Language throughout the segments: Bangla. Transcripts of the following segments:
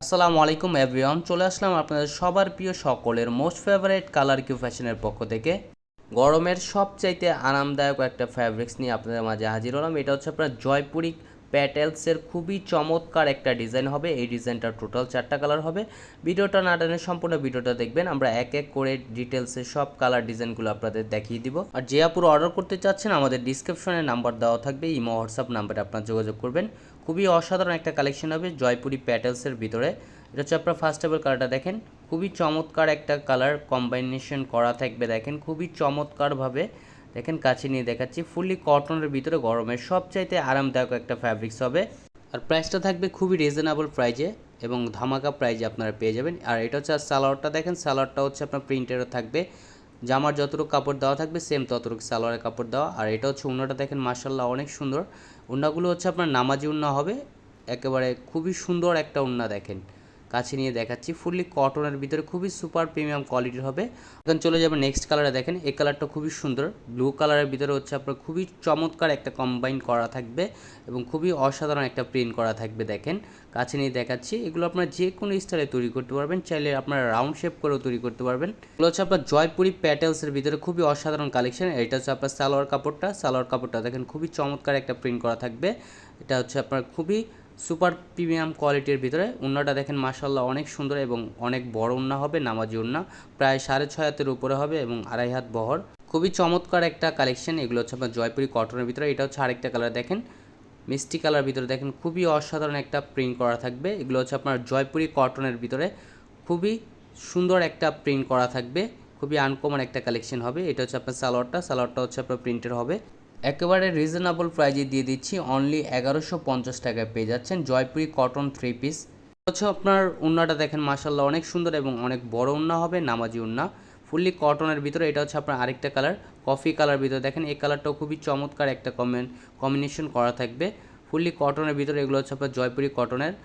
আসসালামু আলাইকুম এভরিওয়ান, চলে আসলাম আপনাদের সবার প্রিয় সকলের মোস্ট ফেভারিট কালার কিউ ফ্যাশনের পক্ষ থেকে গরমের সবচাইতে আরামদায়ক একটা ফ্যাব্রিক্স নিয়ে আপনাদের মাঝে হাজির হলাম। এটা হচ্ছে আপনার জয়পুরি প্যাটেলসের খুবই চমৎকার একটা ডিজাইন হবে। এই ডিজাইনটার টোটাল 4টা কালার হবে। ভিডিওটা না টেনে সম্পূর্ণ ভিডিওটা দেখবেন, আমরা এক এক করে ডিটেলসে সব কালার ডিজাইনগুলো আপনাদের দেখিয়ে দিব। আর যে আপুর অর্ডার করতে চাচ্ছেন আমাদের ডিসক্রিপশনে নাম্বার দেওয়া থাকবে, ইমো হোয়াটসঅ্যাপ নাম্বারে আপনার যোগাযোগ করবেন। খুবই অসাধারণ একটা কালেকশন হবে জয়পুরি প্যাটেলসের ভিতরে। এটা হচ্ছে আপনার ফার্স্ট টেবল কালারটা দেখেন, খুবই চমৎকার একটা কালার কম্বাইনেশন করা থাকবে। দেখেন খুবই চমৎকারভাবে, দেখেন কাছে নিয়ে দেখাচ্ছি, ফুললি কটনের ভিতরে গরমের সবচাইতে আরামদায়ক একটা ফ্যাব্রিক্স হবে। আর প্রাইসটা থাকবে খুবই রিজনেবল প্রাইজে এবং ধামাকা প্রাইজে আপনারা পেয়ে যাবেন। আর এটা হচ্ছে সালোয়ারটা দেখেন, সালোয়ারটা হচ্ছে আপনার প্রিন্টেরও থাকবে, জামার যতটুকু কাপড় দেওয়া থাকবে সেম ততটুকু সালোয়ারের কাপড় দেওয়া। আর এটা হচ্ছে উন্নাটা দেখেন, মাশাল্লাহ অনেক সুন্দর। উন্নাগুলো হচ্ছে আপনার নামাজি উন্না হবে, একেবারে খুবই সুন্দর একটা উন্না। দেখেন কাছে নিয়ে দেখাচ্ছি, ফুললি কটনের ভিতরে খুবই সুপার প্রিমিয়াম কোয়ালিটির হবে। এখন চলে যাবে নেক্সট কালারে। দেখেন এই কালারটা খুবই সুন্দর, ব্লু কালারের ভিতরে হচ্ছে আপনার খুবই চমৎকার একটা কম্বাইন করা থাকবে এবং খুবই অসাধারণ একটা প্রিন্ট করা থাকবে। দেখেন কাছে নিয়ে দেখাচ্ছি, এগুলো আপনার যে কোনো স্টাইলে তৈরি করতে পারবেন, চাইলে আপনারা রাউন্ড শেপ করেও তৈরি করতে পারবেন। এগুলো হচ্ছে আপনার জয়পুরি প্যাটেলসের ভিতরে খুবই অসাধারণ কালেকশন। এটা হচ্ছে আপনার সালোয়ার কাপড়টা দেখেন খুবই চমৎকার একটা প্রিন্ট করা থাকবে। এটা হচ্ছে আপনার খুবই সুপার প্রিমিয়াম কোয়ালিটির ভিতরে। উন্নাটা দেখেন মাশাল্লাহ অনেক সুন্দর এবং অনেক বড় উন্না হবে, নামাজি উন্না প্রায় 6.5 হাতের উপরে হবে এবং 2.5 হাত বহর। খুবই চমৎকার একটা কালেকশন। এগুলো হচ্ছে আপনার জয়পুরি কটনের ভিতরে। এটা হচ্ছে আরেকটা কালার দেখেন, মিষ্টি কালার ভিতরে দেখেন খুবই অসাধারণ একটা প্রিন্ট করা থাকবে। এগুলো হচ্ছে আপনার জয়পুরি কটনের ভিতরে খুবই সুন্দর একটা প্রিন্ট করা থাকবে, খুবই আনকমন একটা কালেকশন হবে। এটা হচ্ছে আপনার সালোয়ারটা হচ্ছে আপনার প্রিন্টের হবে। একেবারে রিজনেবল প্রাইজে দিয়ে দিচ্ছি, অনলি 1150 টাকায় পেয়ে যাচ্ছেন জয়পুরি কটন 3 পিস। হচ্ছে আপনার উন্নাটা দেখেন মাশাল্লাহ অনেক সুন্দর এবং অনেক বড় উন্না হবে, নামাজি উন্না ফুললি কটনের ভিতরে। এটা হচ্ছে আপনার আরেকটা কালার, কফি কালার ভিতরে। দেখেন এই কালারটাও খুবই চমৎকার একটা কম্বিনেশন করা থাকবে, ফুললি কটনের ভিতরে। এগুলো হচ্ছে আপনার জয়পুরি কটনের।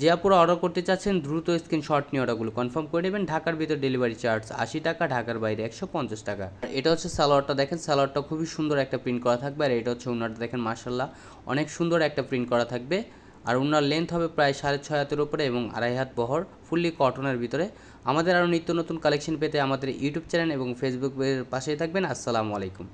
যে আপুরা অর্ডার করতে চাচ্ছেন দ্রুত স্ক্রিনশট নিয়ে অর্ডারগুলো কনফার্ম করে নেবেন। ঢাকার ভিতর ডেলিভারি চার্জ 80 টাকা, ঢাকার বাইরে 150 টাকা। এটা হচ্ছে সালোয়ারটা দেখেন, সালোয়ারটা খুবই সুন্দর একটা প্রিন্ট করা থাকবে। আর এটা হচ্ছে উন্নাটা দেখেন মাশাল্লাহ অনেক সুন্দর একটা প্রিন্ট করা থাকবে। আর উন্নার লেন্থ হবে প্রায় 6.5 হাতের উপরে এবং 2.5 হাত বহর, ফুললি কটনের ভিতরে। আমাদের আরও নিত্য নতুন কালেকশন পেতে আমাদের ইউটিউব চ্যানেল এবং ফেসবুক পেজের পাশেই থাকবেন। আসসালামু আলাইকুম।